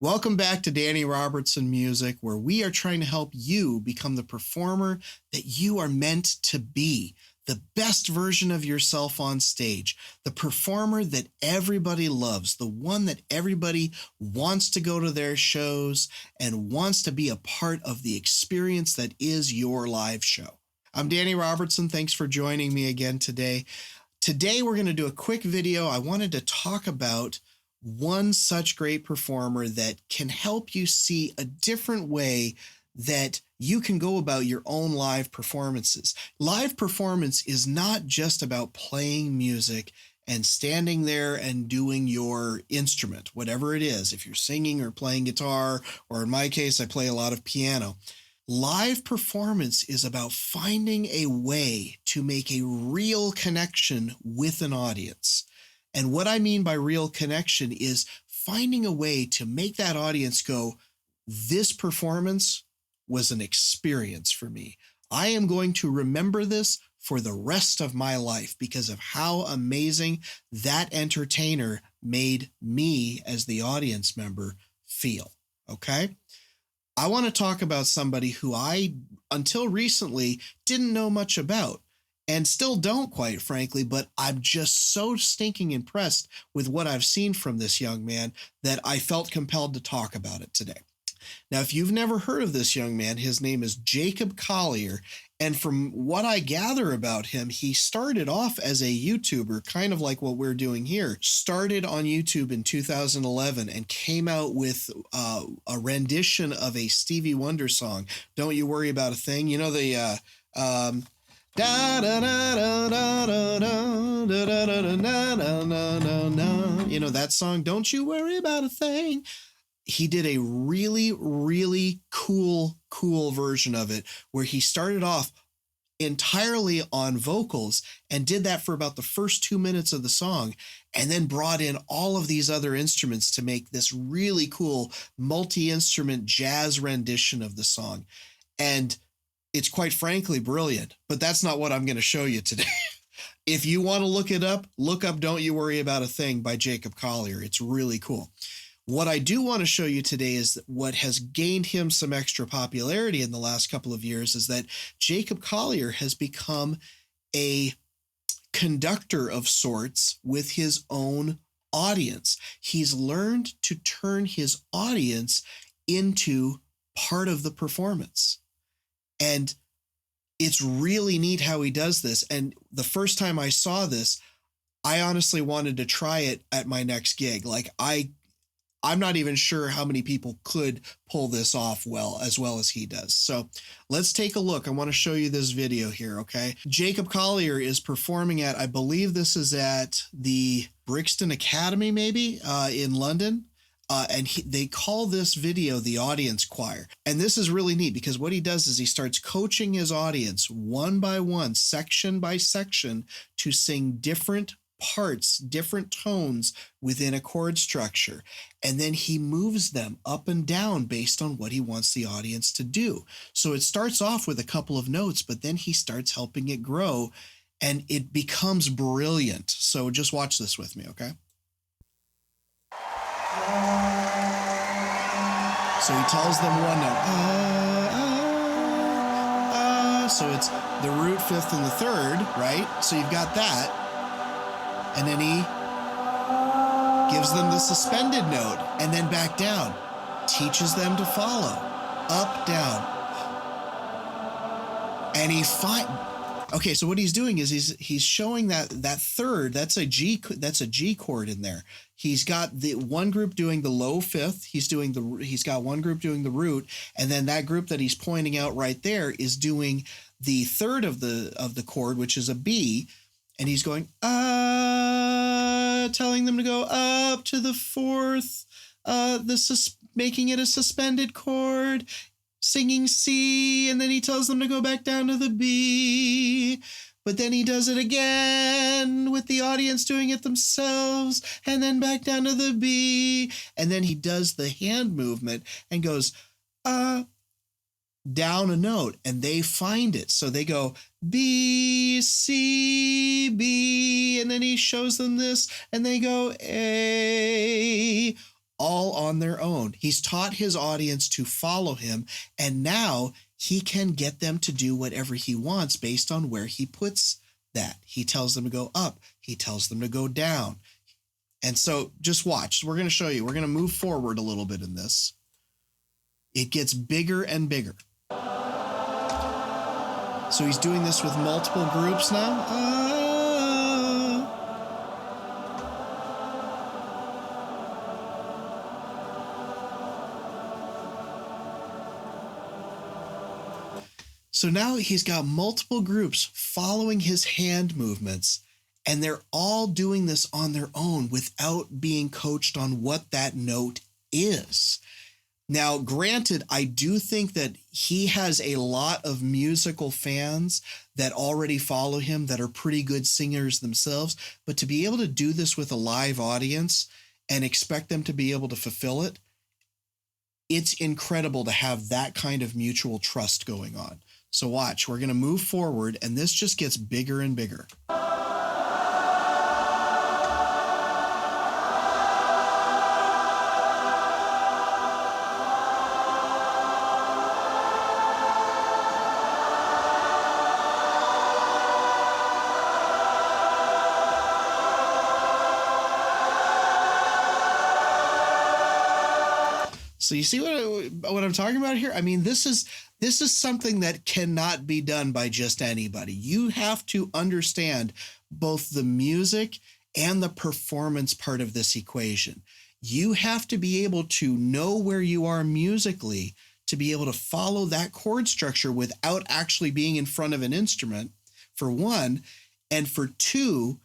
Welcome back to Danny Robertson Music, where we are trying to help you become the performer that you are meant to be, the best version of yourself on stage, the performer that everybody loves, the one that everybody wants to go to their shows and wants to be a part of the experience that is your live show. I'm Danny Robertson. Thanks for joining me again today. Today, we're going to do a quick video. I wanted to talk about one such great performer that can help you see a different way that you can go about your own live performances. Live performance is not just about playing music and standing there and doing your instrument, whatever it is, if you're singing or playing guitar, or in my case, I play a lot of piano. Live performance is about finding a way to make a real connection with an audience. And what I mean by real connection is finding a way to make that audience go, this performance was an experience for me. I am going to remember this for the rest of my life because of how amazing that entertainer made me as the audience member feel. Okay? I want to talk about somebody who I, until recently, didn't know much about. And still don't, quite frankly, but I'm just so stinking impressed with what I've seen from this young man that I felt compelled to talk about it today. Now, if you've never heard of this young man, his name is Jacob Collier. And from what I gather about him, he started off as a YouTuber, kind of like what we're doing here. Started on YouTube in 2011 and came out with a rendition of a Stevie Wonder song, Don't You Worry About a Thing. You know, the... Da da da da da da da da da da da. You know that song, Don't You Worry About a Thing. He did a really, really cool version of it where he started off entirely on vocals and did that for about the first 2 minutes of the song, and then brought in all of these other instruments to make this really cool multi-instrument jazz rendition of the song. And it's quite frankly brilliant, but that's not what I'm going to show you today. If you want to look up Don't You Worry About a Thing by Jacob Collier. It's really cool. What I do want to show you today is that what has gained him some extra popularity in the last couple of years is that Jacob Collier has become a conductor of sorts with his own audience. He's learned to turn his audience into part of the performance. And it's really neat how he does this. And the first time I saw this, I honestly wanted to try it at my next gig. Like I'm not even sure how many people could pull this off as well as he does. So let's take a look. I want to show you this video here, okay? Jacob Collier is performing at, I believe this is at the Brixton Academy, maybe, in London. And they call this video the audience choir. And this is really neat because what he does is he starts coaching his audience one by one, section by section, to sing different parts, different tones within a chord structure. And then he moves them up and down based on what he wants the audience to do. So it starts off with a couple of notes, but then he starts helping it grow and it becomes brilliant. So just watch this with me, okay? So he tells them one note, so it's the root, fifth, and the third, right? So you've got that. And then he gives them the suspended note and then back down. Teaches them to follow. Up, down. And okay, so what he's doing is he's showing that third, that's a G chord in there. He's got the one group doing the low fifth, he's got one group doing the root, and then that group that he's pointing out right there is doing the third of the chord, which is a B, and he's going telling them to go up to the fourth, making it a suspended chord, singing C, and then he tells them to go back down to the B. But then he does it again with the audience doing it themselves, and then back down to the B. And then he does the hand movement and goes, down a note, and they find it. So they go B, C, B, and then he shows them this, and they go A. all on their own. He's taught his audience to follow him, and now he can get them to do whatever he wants based on where he puts that. He tells them to go up. He tells them to go down. And so just watch. We're going to show you. We're going to move forward a little bit in this. It gets bigger and bigger. So he's doing this with multiple groups now. So now he's got multiple groups following his hand movements, and they're all doing this on their own without being coached on what that note is. Now, granted, I do think that he has a lot of musical fans that already follow him that are pretty good singers themselves, but to be able to do this with a live audience and expect them to be able to fulfill it, it's incredible to have that kind of mutual trust going on. So watch, we're going to move forward, and this just gets bigger and bigger. So you see what I'm talking about here? I mean, this is something that cannot be done by just anybody. You have to understand both the music and the performance part of this equation. You have to be able to know where you are musically to be able to follow that chord structure without actually being in front of an instrument, for one. And for two,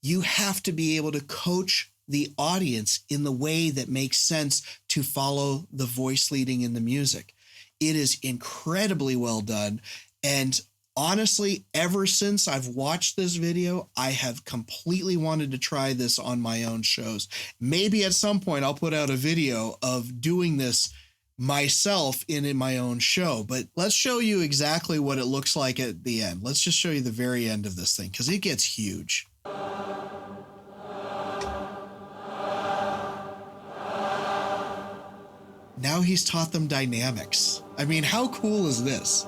you have to be able to coach the audience in the way that makes sense to follow the voice leading in the music. It is incredibly well done. And honestly, ever since I've watched this video, I have completely wanted to try this on my own shows. Maybe at some point I'll put out a video of doing this myself in my own show, but let's show you exactly what it looks like at the end. Let's just show you the very end of this thing, because it gets huge. Now he's taught them dynamics. I mean, how cool is this?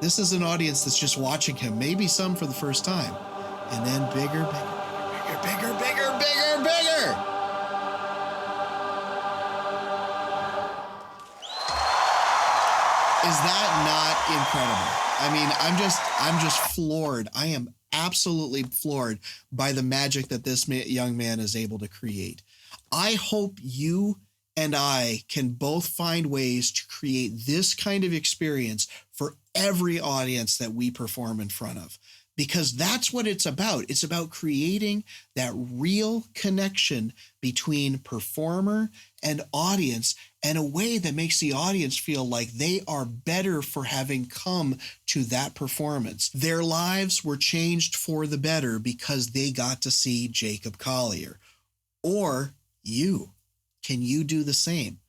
This is an audience that's just watching him, maybe some for the first time. And then bigger, bigger, bigger, bigger, bigger, bigger. Is that not incredible? I mean, I'm just floored. I am absolutely floored by the magic that this young man is able to create. I hope you and I can both find ways to create this kind of experience for every audience that we perform in front of, because that's what it's about. It's about creating that real connection between performer and audience in a way that makes the audience feel like they are better for having come to that performance. Their lives were changed for the better because they got to see Jacob Collier. Or you. Can you do the same?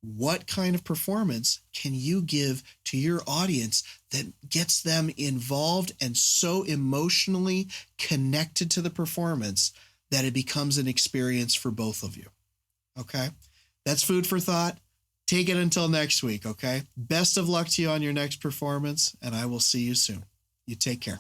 What kind of performance can you give to your audience that gets them involved and so emotionally connected to the performance that it becomes an experience for both of you? Okay? That's food for thought. Take it until next week, okay? Best of luck to you on your next performance, and I will see you soon. You take care.